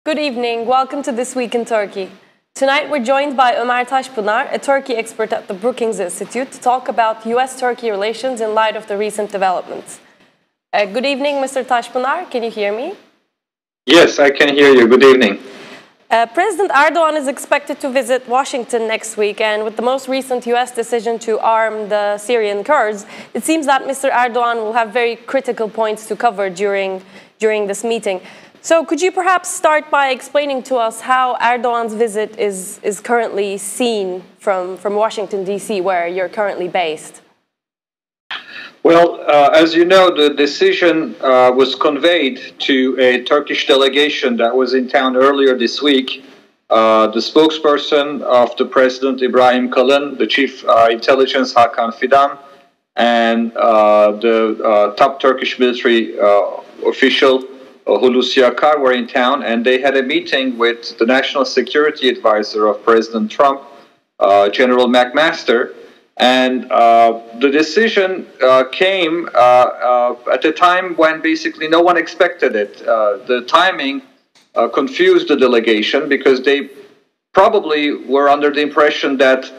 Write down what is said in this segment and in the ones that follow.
Good evening. Welcome to This Week in Turkey. Tonight we're joined by Ömer Taşpınar, a Turkey expert at the Brookings Institute, to talk about US-Turkey relations in light of the recent developments. Good evening, Mr. Taşpınar. Can you hear me? Yes, I can hear you. Good evening. President Erdogan is expected to visit Washington next week, and with the most recent US decision to arm the Syrian Kurds, it seems that Mr. Erdogan will have very critical points to cover during this meeting. So could you perhaps start by explaining to us how Erdogan's visit is currently seen from Washington, D.C., where you're currently based? Well, as you know, the decision was conveyed to a Turkish delegation that was in town earlier this week. The spokesperson of the President, Ibrahim Kalın, the Chief Intelligence, Hakan Fidan, and the top Turkish military official, Hulusi Akar, were in town, and they had a meeting with the National Security Advisor of President Trump, General McMaster. And the decision came at a time when basically no one expected it. The timing confused the delegation because they probably were under the impression that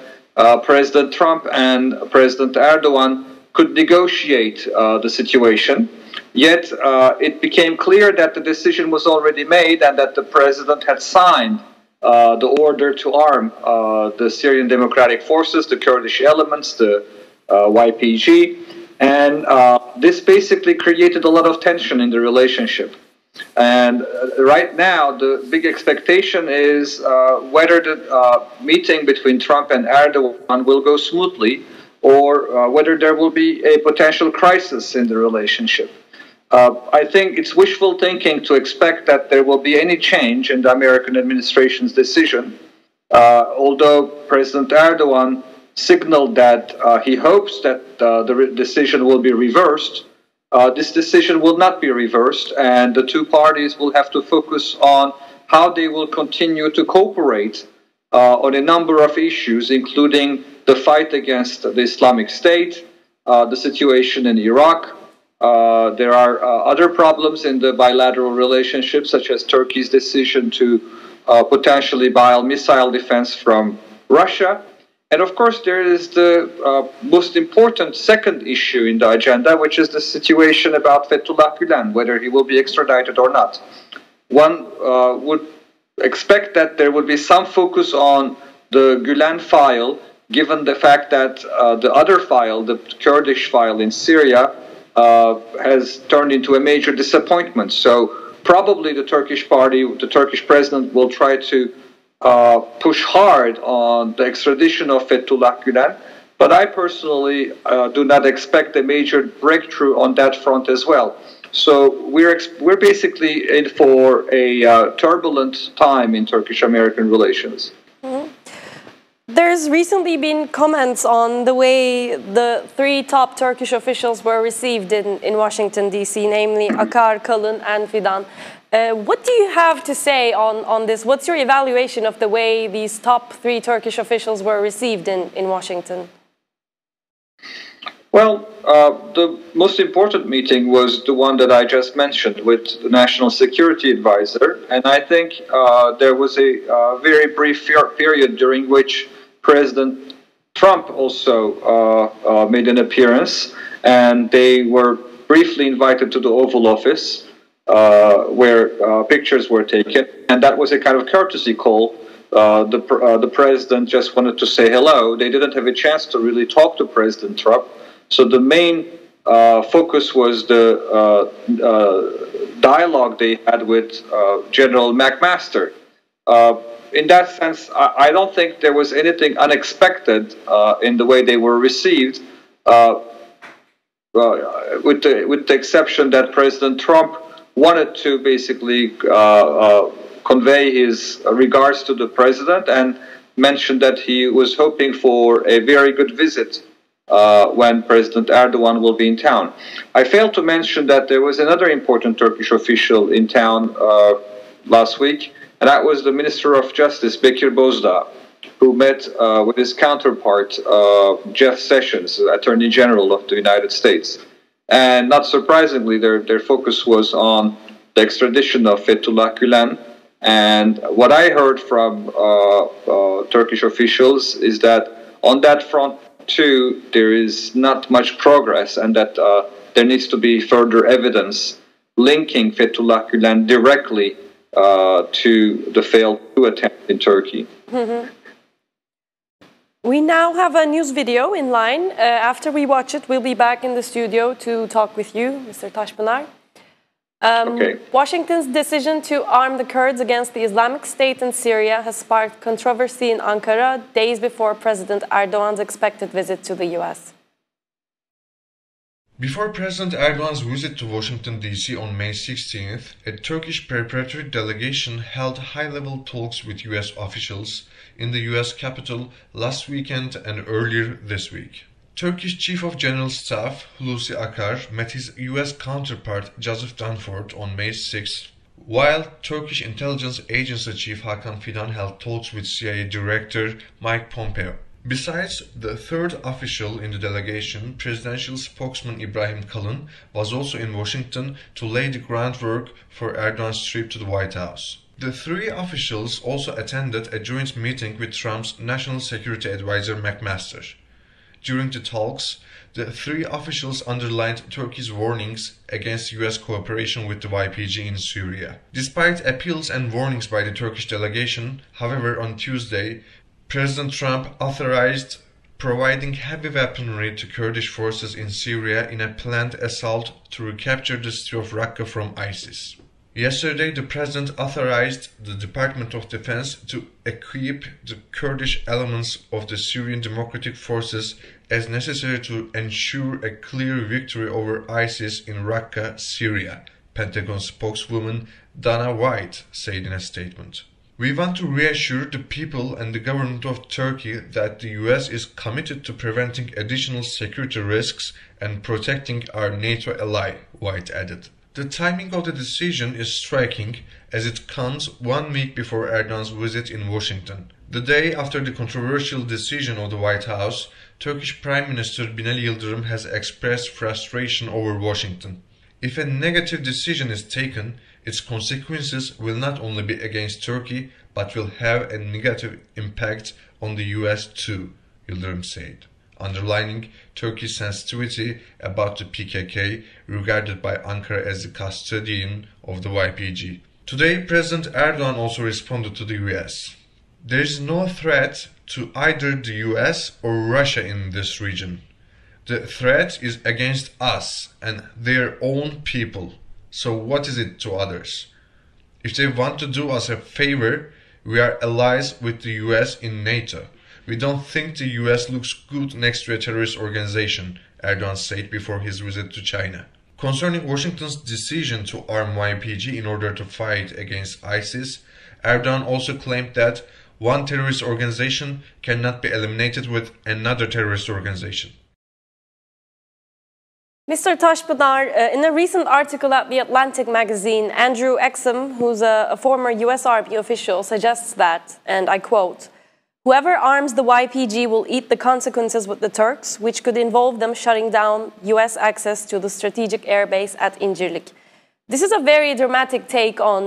President Trump and President Erdogan could negotiate the situation. Yet it became clear that the decision was already made and that the president had signed the order to arm the Syrian Democratic Forces, the Kurdish elements, the YPG, and this basically created a lot of tension in the relationship. And right now, the big expectation is whether the meeting between Trump and Erdogan will go smoothly or whether there will be a potential crisis in the relationship. I think it's wishful thinking to expect that there will be any change in the American administration's decision, although President Erdogan signaled that he hopes that the decision will be reversed. This decision will not be reversed, and the two parties will have to focus on how they will continue to cooperate on a number of issues, including the fight against the Islamic State, the situation in Iraq. There are other problems in the bilateral relationship, such as Turkey's decision to potentially buy missile defense from Russia. And of course, there is the most important second issue in the agenda, which is the situation about Fethullah Gulen, whether he will be extradited or not. One would expect that there would be some focus on the Gulen file, given the fact that the other file, the Kurdish file in Syria, has turned into a major disappointment. So probably the Turkish party, the Turkish president will try to push hard on the extradition of Fethullah Gulen. But I personally do not expect a major breakthrough on that front as well. So we're basically in for a turbulent time in Turkish-American relations. Mm-hmm. There's recently been comments on the way the three top Turkish officials were received in Washington, D.C., namely Akar, Kalın, and Fidan. What do you have to say on this? What's your evaluation of the way these top three Turkish officials were received in Washington? Well, the most important meeting was the one that I just mentioned with the National Security Advisor, and I think there was a very brief period during which President Trump also made an appearance, and they were briefly invited to the Oval Office where pictures were taken, and that was a kind of courtesy call. The president just wanted to say hello. They didn't have a chance to really talk to President Trump. So the main focus was the dialogue they had with General McMaster. In that sense, I don't think there was anything unexpected in the way they were received, with the exception that President Trump wanted to basically convey his regards to the president and mentioned that he was hoping for a very good visit when President Erdogan will be in town. I failed to mention that there was another important Turkish official in town last week, and that was the Minister of Justice, Bekir Bozdağ, who met with his counterpart, Jeff Sessions, Attorney General of the United States. And not surprisingly, their focus was on the extradition of Fethullah Gulen And what I heard from Turkish officials is that on that front too, there is not much progress, and that there needs to be further evidence linking Fethullah Gulen directly to the failed coup attempt in Turkey. Mm-hmm. We now have a news video in line. After we watch it, we'll be back in the studio to talk with you, Mr. Taşpınar. Okay. Washington's decision to arm the Kurds against the Islamic State in Syria has sparked controversy in Ankara days before President Erdogan's expected visit to the US. Before President Erdogan's visit to Washington, D.C. on May 16th, a Turkish preparatory delegation held high-level talks with U.S. officials in the U.S. Capitol last weekend and earlier this week. Turkish Chief of General Staff Hulusi Akar met his U.S. counterpart Joseph Dunford on May 6th, while Turkish Intelligence Agency Chief Hakan Fidan held talks with CIA Director Mike Pompeo. Besides the third official in the delegation, presidential spokesman Ibrahim Kalın was also in Washington to lay the groundwork for Erdogan's trip to the White House. The three officials also attended a joint meeting with Trump's National Security Advisor McMaster. During the talks, the three officials underlined Turkey's warnings against U.S. cooperation with the YPG in Syria. Despite appeals and warnings by the Turkish delegation, however, on Tuesday, President Trump authorized providing heavy weaponry to Kurdish forces in Syria in a planned assault to recapture the city of Raqqa from ISIS. Yesterday, the president authorized the Department of Defense to equip the Kurdish elements of the Syrian Democratic Forces as necessary to ensure a clear victory over ISIS in Raqqa, Syria, Pentagon spokeswoman Dana White said in a statement. We want to reassure the people and the government of Turkey that the US is committed to preventing additional security risks and protecting our NATO ally, White added. The timing of the decision is striking as it comes 1 week before Erdogan's visit in Washington. The day after the controversial decision of the White House, Turkish Prime Minister Binali Yıldırım has expressed frustration over Washington. If a negative decision is taken, its consequences will not only be against Turkey, but will have a negative impact on the US too, Yıldırım said, underlining Turkey's sensitivity about the PKK, regarded by Ankara as the custodian of the YPG. Today, President Erdogan also responded to the US. There is no threat to either the US or Russia in this region. The threat is against us and their own people. So what is it to others? If they want to do us a favor, we are allies with the US in NATO. We don't think the US looks good next to a terrorist organization, Erdogan said before his visit to China. Concerning Washington's decision to arm YPG in order to fight against ISIS, Erdogan also claimed that one terrorist organization cannot be eliminated with another terrorist organization. Mr. Taşpınar, in a recent article at The Atlantic magazine, Andrew Exum, who's a former US Army official, suggests that, and I quote, "Whoever arms the YPG will eat the consequences with the Turks, which could involve them shutting down US access to the strategic airbase at Incirlik." This is a very dramatic take on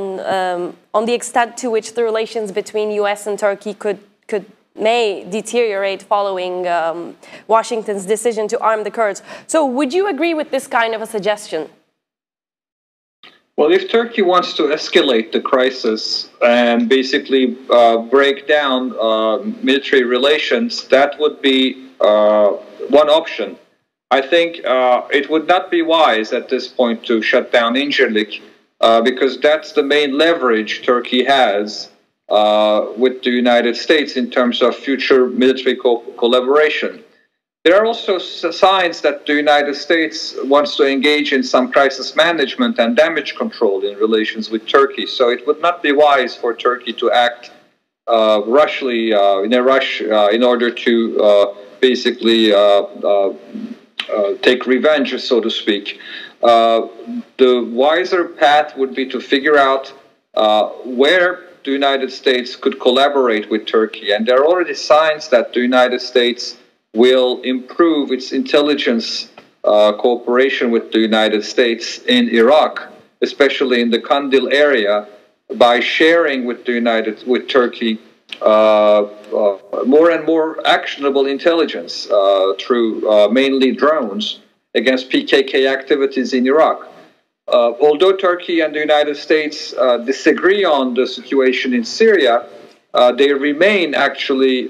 the extent to which the relations between US and Turkey may deteriorate following Washington's decision to arm the Kurds. So would you agree with this kind of a suggestion? Well, if Turkey wants to escalate the crisis and basically break down military relations, that would be one option. I think it would not be wise at this point to shut down Incirlik because that's the main leverage Turkey has with the United States in terms of future military collaboration. There are also signs that the United States wants to engage in some crisis management and damage control in relations with Turkey. So it would not be wise for Turkey to act in a rush in order to basically take revenge, so to speak. The wiser path would be to figure out where the United States could collaborate with Turkey. And there are already signs that the United States will improve its intelligence cooperation with the United States in Iraq, especially in the Kandil area, by sharing with Turkey more and more actionable intelligence through mainly drones against PKK activities in Iraq. Although Turkey and the United States disagree on the situation in Syria, they remain actually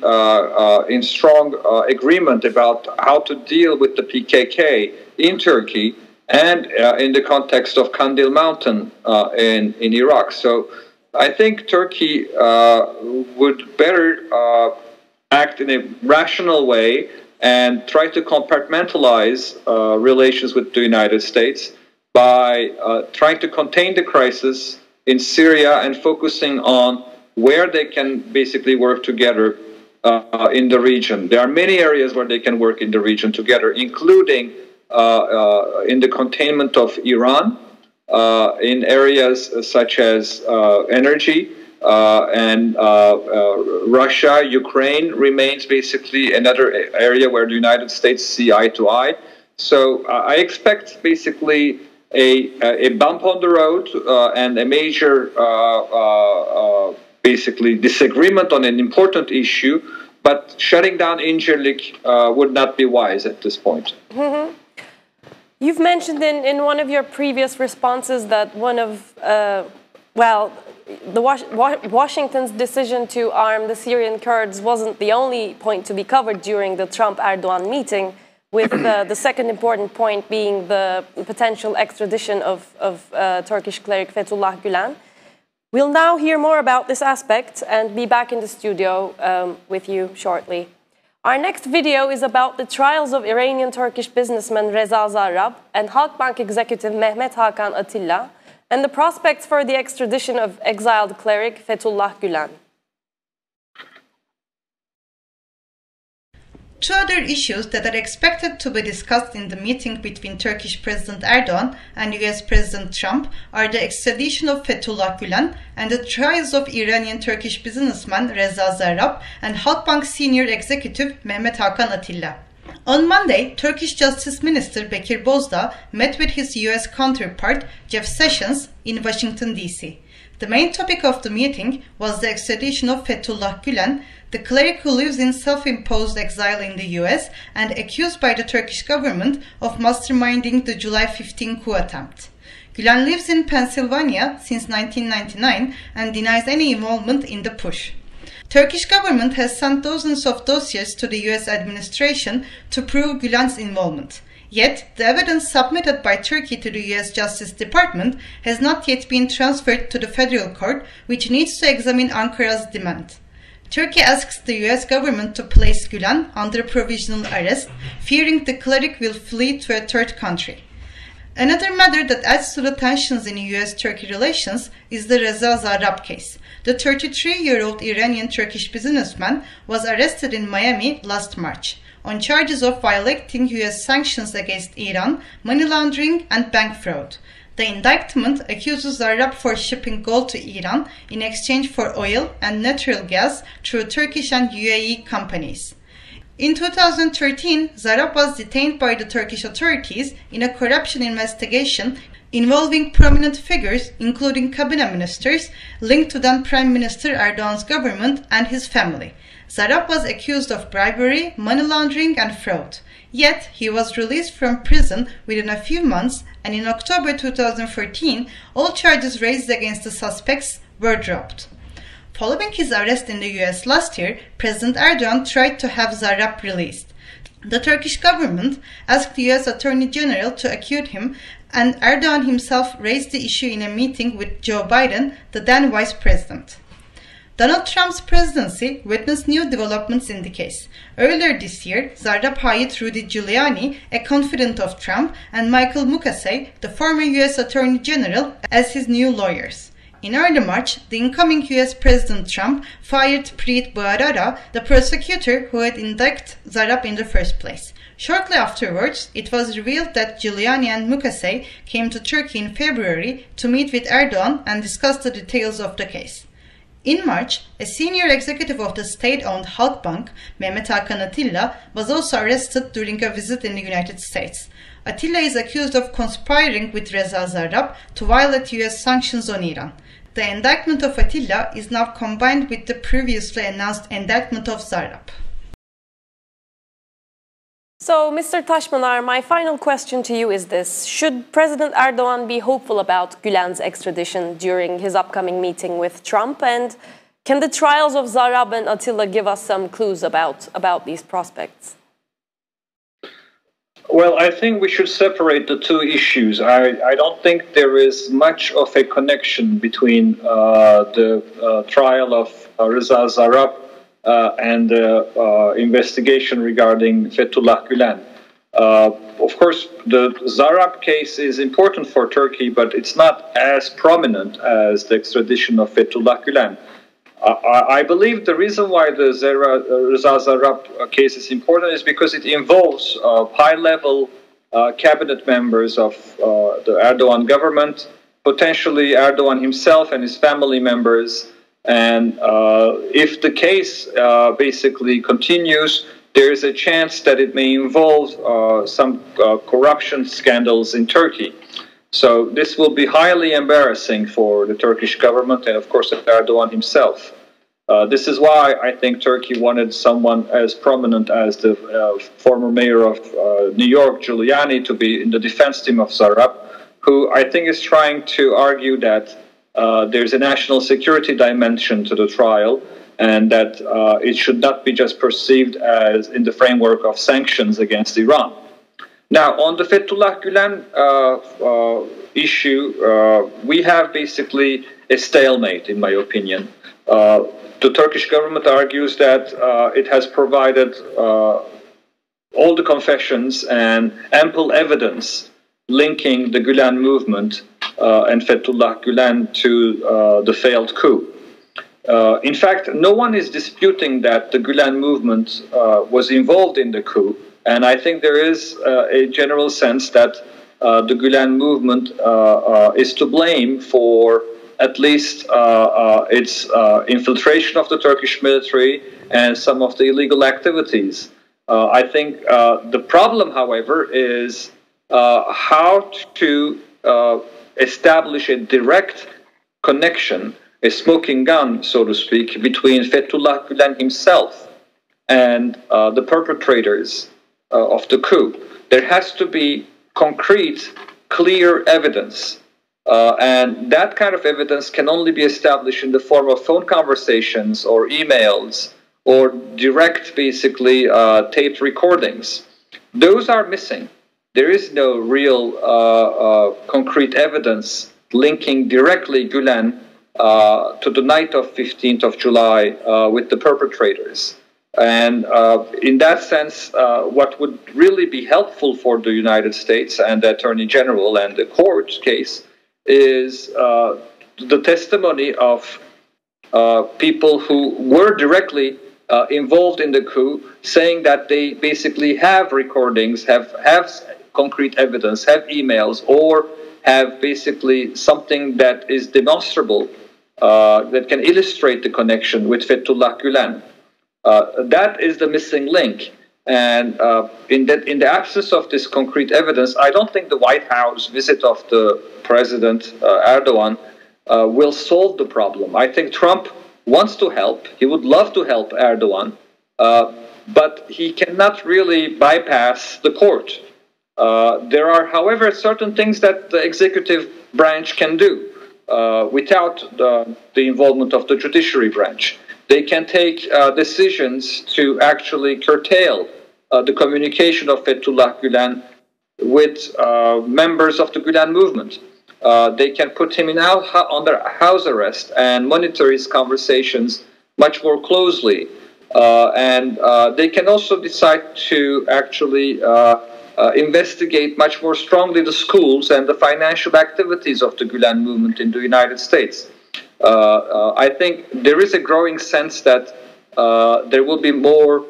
in strong agreement about how to deal with the PKK in Turkey and in the context of Kandil Mountain in Iraq. So I think Turkey would better act in a rational way and try to compartmentalize relations with the United States by trying to contain the crisis in Syria and focusing on where they can basically work together in the region. There are many areas where they can work in the region together, including in the containment of Iran, in areas such as energy, and Russia, Ukraine remains basically another area where the United States see eye to eye. So I expect basically a bump on the road and a major basically disagreement on an important issue, but shutting down Incirlik would not be wise at this point. Mm-hmm. You've mentioned in one of your previous responses that one of, Washington's decision to arm the Syrian Kurds wasn't the only point to be covered during the Trump-Erdogan meeting, with the second important point being the potential extradition of Turkish cleric Fethullah Gulen. We'll now hear more about this aspect and be back in the studio with you shortly. Our next video is about the trials of Iranian Turkish businessman Reza Zarrab and Halkbank executive Mehmet Hakan Atilla, and the prospects for the extradition of exiled cleric Fethullah Gulen. Two other issues that are expected to be discussed in the meeting between Turkish President Erdogan and US President Trump are the extradition of Fethullah Gulen and the trials of Iranian Turkish businessman Reza Zarrab and Halkbank senior executive Mehmet Hakan Atilla. On Monday, Turkish Justice Minister Bekir Bozdağ met with his US counterpart Jeff Sessions in Washington, D.C. The main topic of the meeting was the extradition of Fethullah Gulen, the cleric who lives in self-imposed exile in the US and accused by the Turkish government of masterminding the July 15 coup attempt. Gulen lives in Pennsylvania since 1999 and denies any involvement in the push. Turkish government has sent dozens of dossiers to the US administration to prove Gulen's involvement. Yet, the evidence submitted by Turkey to the US Justice Department has not yet been transferred to the federal court, which needs to examine Ankara's demand. Turkey asks the US government to place Gulen under provisional arrest, fearing the cleric will flee to a third country. Another matter that adds to the tensions in US-Turkey relations is the Reza Zarrab case. The 33-year-old Iranian Turkish businessman was arrested in Miami last March on charges of violating US sanctions against Iran, money laundering, and bank fraud. The indictment accuses Zarrab for shipping gold to Iran in exchange for oil and natural gas through Turkish and UAE companies. In 2013, Zarrab was detained by the Turkish authorities in a corruption investigation involving prominent figures, including cabinet ministers, linked to then Prime Minister Erdogan's government and his family. Zarrab was accused of bribery, money laundering, and fraud. Yet, he was released from prison within a few months, and in October 2014, all charges raised against the suspects were dropped. Following his arrest in the US last year, President Erdogan tried to have Zarrab released. The Turkish government asked the US Attorney General to acquit him, and Erdogan himself raised the issue in a meeting with Joe Biden, the then vice president. Donald Trump's presidency witnessed new developments in the case. Earlier this year, Zarrab hired Rudy Giuliani, a confidant of Trump, and Michael Mukasey, the former US Attorney General, as his new lawyers. In early March, the incoming US President Trump fired Preet Bharara, the prosecutor who had indicted Zarrab in the first place. Shortly afterwards, it was revealed that Giuliani and Mukasey came to Turkey in February to meet with Erdogan and discuss the details of the case. In March, a senior executive of the state-owned Halkbank, Mehmet Hakan Atilla, was also arrested during a visit in the United States. Atilla is accused of conspiring with Reza Zarrab to violate US sanctions on Iran. the indictment of Atilla is now combined with the previously announced indictment of Zarrab. So, Mr. Taşpınar, my final question to you is this. Should President Erdogan be hopeful about Gulen's extradition during his upcoming meeting with Trump? And can the trials of Zarrab and Atilla give us some clues about these prospects? Well, I think we should separate the two issues. I don't think there is much of a connection between the trial of Reza Zarrab and the investigation regarding Fethullah Gulen. Of course, the Zarrab case is important for Turkey, but it's not as prominent as the extradition of Fethullah Gulen. I believe the reason why the Reza Zarrab case is important is because it involves high-level cabinet members of the Erdogan government, potentially Erdogan himself and his family members. And if the case basically continues, there is a chance that it may involve some corruption scandals in Turkey. So this will be highly embarrassing for the Turkish government and, of course, Erdogan himself. This is why I think Turkey wanted someone as prominent as the former mayor of New York, Giuliani, to be in the defense team of Zarrab, who I think is trying to argue that there's a national security dimension to the trial and that it should not be just perceived as in the framework of sanctions against Iran. Now, on the Fethullah Gulen issue, we have basically a stalemate, in my opinion. The Turkish government argues that it has provided all the confessions and ample evidence linking the Gulen movement and Fethullah Gulen to the failed coup. In fact, no one is disputing that the Gulen movement was involved in the coup, and I think there is a general sense that the Gulen movement is to blame for at least its infiltration of the Turkish military and some of the illegal activities. I think the problem, however, is how to establish a direct connection, a smoking gun, so to speak, between Fethullah Gulen himself and the perpetrators of the coup. There has to be concrete, clear evidence. And that kind of evidence can only be established in the form of phone conversations or emails or direct, basically, taped recordings. Those are missing. There is no real concrete evidence linking directly Gulen to the night of 15th of July with the perpetrators. And in that sense, what would really be helpful for the United States and the Attorney General and the court case is the testimony of people who were directly involved in the coup, saying that they basically have recordings, have concrete evidence, have emails, or have basically something that is demonstrable that can illustrate the connection with Fethullah Gulen. That is the missing link. And in the absence of this concrete evidence, I don't think the White House visit of the President Erdogan will solve the problem. I think Trump wants to help. He would love to help Erdogan, but he cannot really bypass the court. There are, however, certain things that the executive branch can do without the involvement of the judiciary branch. They can take decisions to actually curtail the communication of Fethullah Gulen with members of the Gulen movement. They can put him under house arrest and monitor his conversations much more closely. And they can also decide to actually investigate much more strongly the schools and the financial activities of the Gulen movement in the United States. I think there is a growing sense that there will be more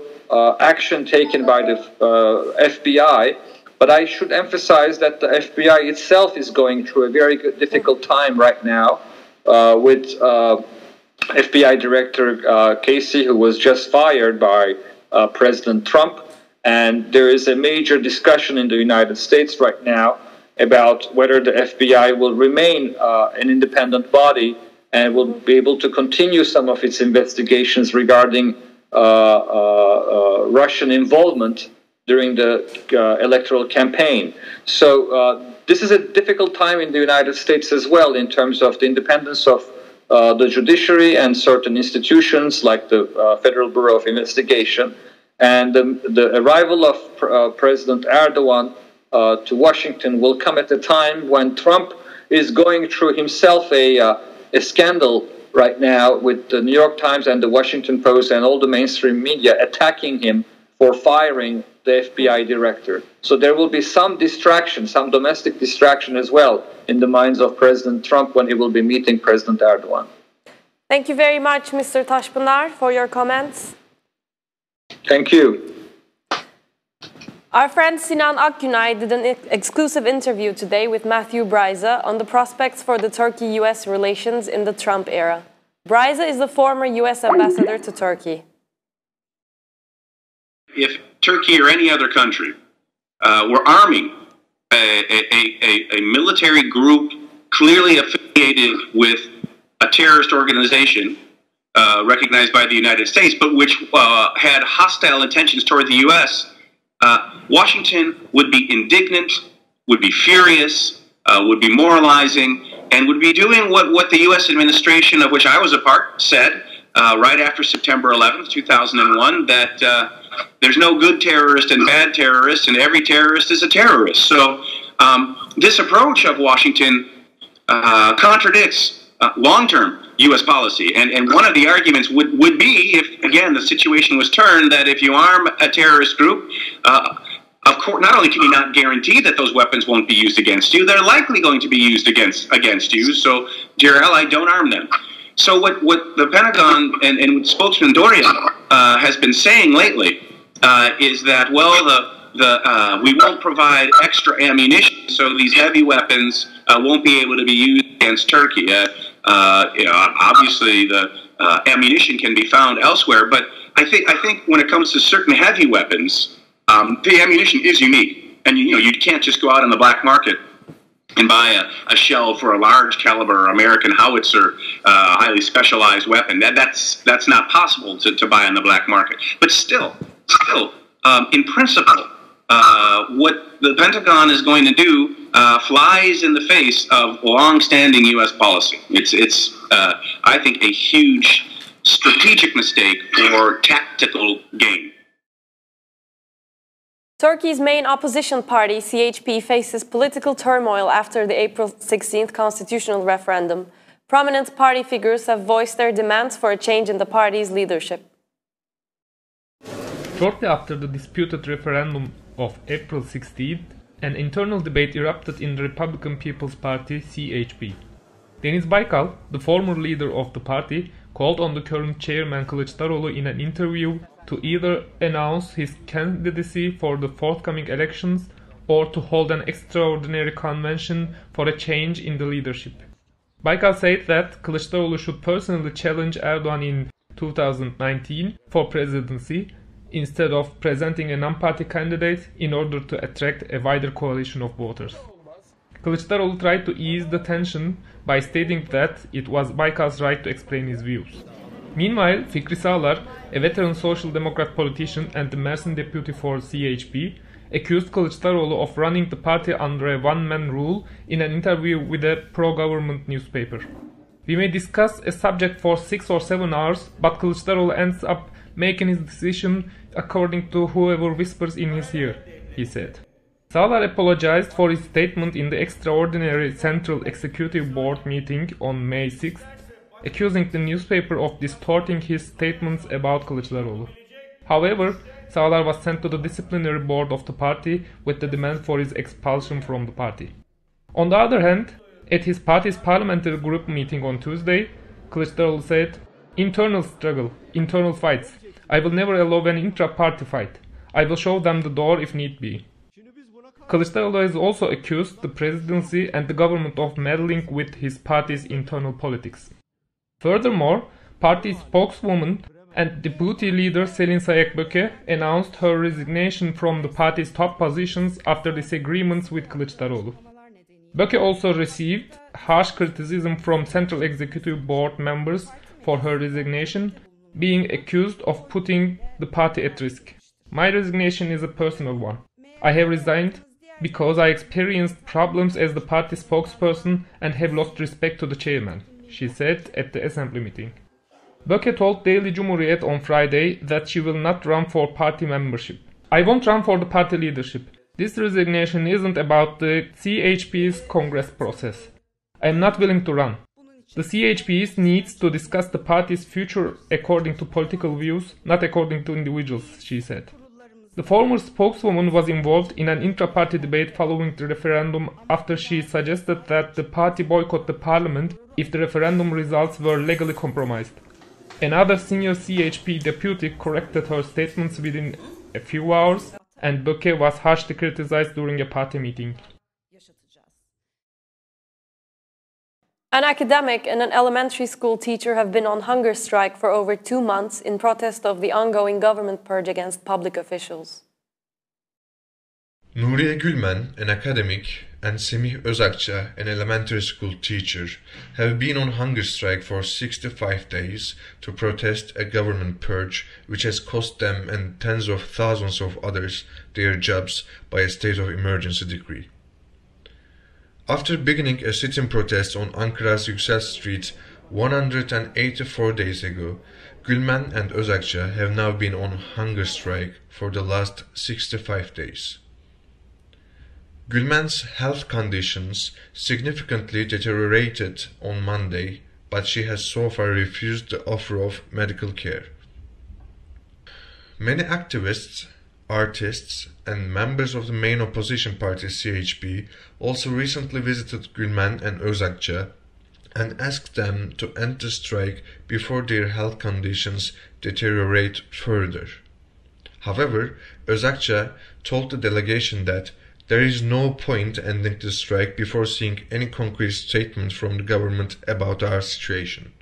action taken by the FBI, but I should emphasize that the FBI itself is going through a very difficult time right now with FBI Director Casey, who was just fired by President Trump. And there is a major discussion in the United States right now about whether the FBI will remain an independent body and will be able to continue some of its investigations regarding Russian involvement during the electoral campaign. So this is a difficult time in the United States as well in terms of the independence of the judiciary and certain institutions like the Federal Bureau of Investigation. And the arrival of President Erdogan to Washington will come at a time when Trump is going through himself a scandal right now with the New York Times and the Washington Post and all the mainstream media attacking him for firing the FBI director. So there will be some distraction, some domestic distraction as well in the minds of President Trump when he will be meeting President Erdogan. Thank you very much, Mr. Taşpınar, for your comments. Thank you. Our friend Sinan Akgünay did an exclusive interview today with Matthew Bryza on the prospects for the Turkey-US relations in the Trump era. Bryza is the former US ambassador to Turkey. If Turkey or any other country were arming a military group clearly affiliated with a terrorist organization recognized by the United States, but which had hostile intentions toward the U.S., Washington would be indignant, would be furious, would be moralizing, and would be doing what the U.S. administration, of which I was a part, said right after September 11th, 2001, that there's no good terrorist and bad terrorist, and every terrorist is a terrorist. So this approach of Washington contradicts long-term U.S. policy. And one of the arguments would be, if, again, the situation was turned, that if you arm a terrorist group, of course, not only can you not guarantee that those weapons won't be used against you, they're likely going to be used against you. So, dear ally, don't arm them. So what the Pentagon and spokesman Dorian has been saying lately is that, well, we won't provide extra ammunition, so these heavy weapons won't be able to be used against Turkey. Obviously, the ammunition can be found elsewhere, but I think when it comes to certain heavy weapons, the ammunition is unique, and you can't just go out on the black market and buy a shell for a large caliber American howitzer, highly specialized weapon. That's not possible to buy on the black market. But still, in principle, what the Pentagon is going to do flies in the face of long-standing U.S. policy. It's I think, a huge strategic mistake or tactical gain. Turkey's main opposition party, CHP, faces political turmoil after the April 16th constitutional referendum. Prominent party figures have voiced their demands for a change in the party's leadership. Shortly after the disputed referendum of April 16th, an internal debate erupted in the Republican People's Party, CHP. Deniz Baykal, the former leader of the party, called on the current chairman Kılıçdaroğlu in an interview to either announce his candidacy for the forthcoming elections or to hold an extraordinary convention for a change in the leadership. Baykal said that Kılıçdaroğlu should personally challenge Erdogan in 2019 for presidency instead of presenting a non-party candidate in order to attract a wider coalition of voters. Kılıçdaroğlu tried to ease the tension by stating that it was Baykal's right to explain his views. Meanwhile, Fikri Sağlar, a veteran social democrat politician and the Mersin deputy for CHP, accused Kılıçdaroğlu of running the party under a one-man rule in an interview with a pro-government newspaper. We may discuss a subject for 6 or 7 hours, but Kılıçdaroğlu ends up making his decision according to whoever whispers in his ear, he said. Sağlar apologized for his statement in the extraordinary Central Executive Board meeting on May 6th, accusing the newspaper of distorting his statements about Kılıçdaroğlu. However, Sağlar was sent to the disciplinary board of the party with the demand for his expulsion from the party. On the other hand, at his party's parliamentary group meeting on Tuesday, Kılıçdaroğlu said, "Internal struggle, internal fights. I will never allow an intra-party fight. I will show them the door if need be." Kılıçdaroğlu has also accused the presidency and the government of meddling with his party's internal politics. Furthermore, party spokeswoman and deputy leader Selin Sayakböke announced her resignation from the party's top positions after disagreements with Kılıçdaroğlu. Böke also received harsh criticism from Central Executive Board members for her resignation, being accused of putting the party at risk. My resignation is a personal one. I have resigned because I experienced problems as the party spokesperson and have lost respect to the chairman, she said at the assembly meeting. Böke told Daily Cumhuriyet on Friday that she will not run for party membership. I won't run for the party leadership. This resignation isn't about the CHP's Congress process. I am not willing to run. The CHP needs to discuss the party's future according to political views, not according to individuals, she said. The former spokeswoman was involved in an intra-party debate following the referendum after she suggested that the party boycott the parliament if the referendum results were legally compromised. Another senior CHP deputy corrected her statements within a few hours, and Böke was harshly criticized during a party meeting. An academic and an elementary school teacher have been on hunger strike for over 2 months in protest of the ongoing government purge against public officials. Nuriye Gülmen, an academic, and Semih Özakça, an elementary school teacher, have been on hunger strike for 65 days to protest a government purge which has cost them and tens of thousands of others their jobs by a state of emergency decree. After beginning a sit-in protest on Ankara's Yüksel Street 184 days ago, Gülmen and Özakça have now been on hunger strike for the last 65 days. Gülmen's health conditions significantly deteriorated on Monday, but she has so far refused the offer of medical care. Many activists, artists, and members of the main opposition party CHP also recently visited Gülmen and Özakça and asked them to end the strike before their health conditions deteriorate further. However, Özakça told the delegation that there is no point ending the strike before seeing any concrete statement from the government about our situation.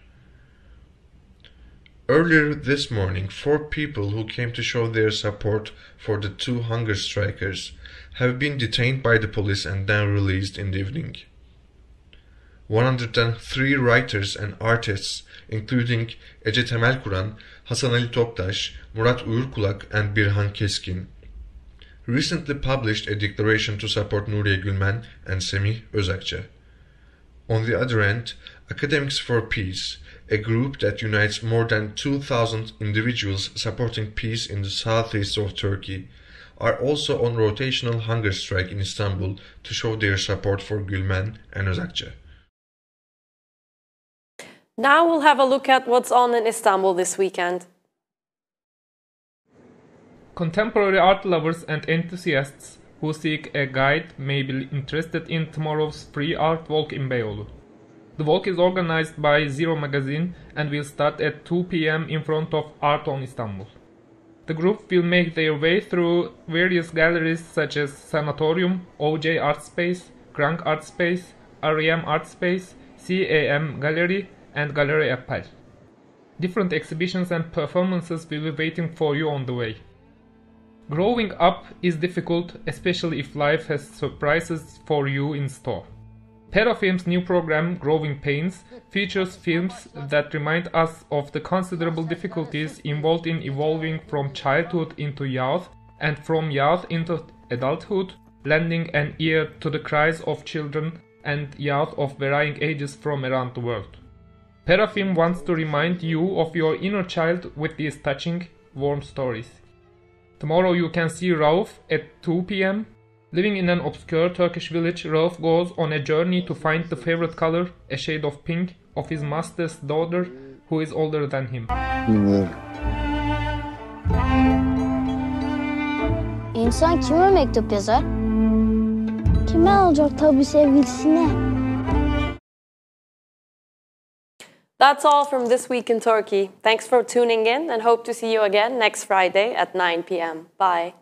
Earlier this morning, 4 people who came to show their support for the 2 hunger strikers have been detained by the police and then released in the evening. 103 writers and artists, including Ece Temelkuran, Hasan Ali Toptaş, Murat Uyurkulak, and Birhan Keskin, recently published a declaration to support Nuriye Gülmen and Semih Özakça. On the other hand, Academics for Peace, a group that unites more than 2,000 individuals supporting peace in the southeast of Turkey, are also on rotational hunger strike in Istanbul to show their support for Gülmen and Özakça. Now we'll have a look at what's on in Istanbul this weekend. Contemporary art lovers and enthusiasts who seek a guide may be interested in tomorrow's free art walk in Beyoğlu. The walk is organized by Zero magazine and will start at 2 p.m. in front of Art on Istanbul. The group will make their way through various galleries such as Sanatorium, OJ Art Space, Grand Art Space, REM Art Space, CAM Gallery, and Gallery Appel. Different exhibitions and performances will be waiting for you on the way. Growing up is difficult, especially if life has surprises for you in store. Parafilm's new program, Growing Pains, features films that remind us of the considerable difficulties involved in evolving from childhood into youth and from youth into adulthood, lending an ear to the cries of children and youth of varying ages from around the world. Parafilm wants to remind you of your inner child with these touching, warm stories. Tomorrow you can see Rauf at 2 p.m. Living in an obscure Turkish village, Rauf goes on a journey to find the favorite color, a shade of pink, of his master's daughter, who is older than him. Bilmiyorum. İnsan kime mektup yazar? Kime alacak tabii sevgilisine? That's all from This Week in Turkey. Thanks for tuning in and hope to see you again next Friday at 9 p.m. Bye.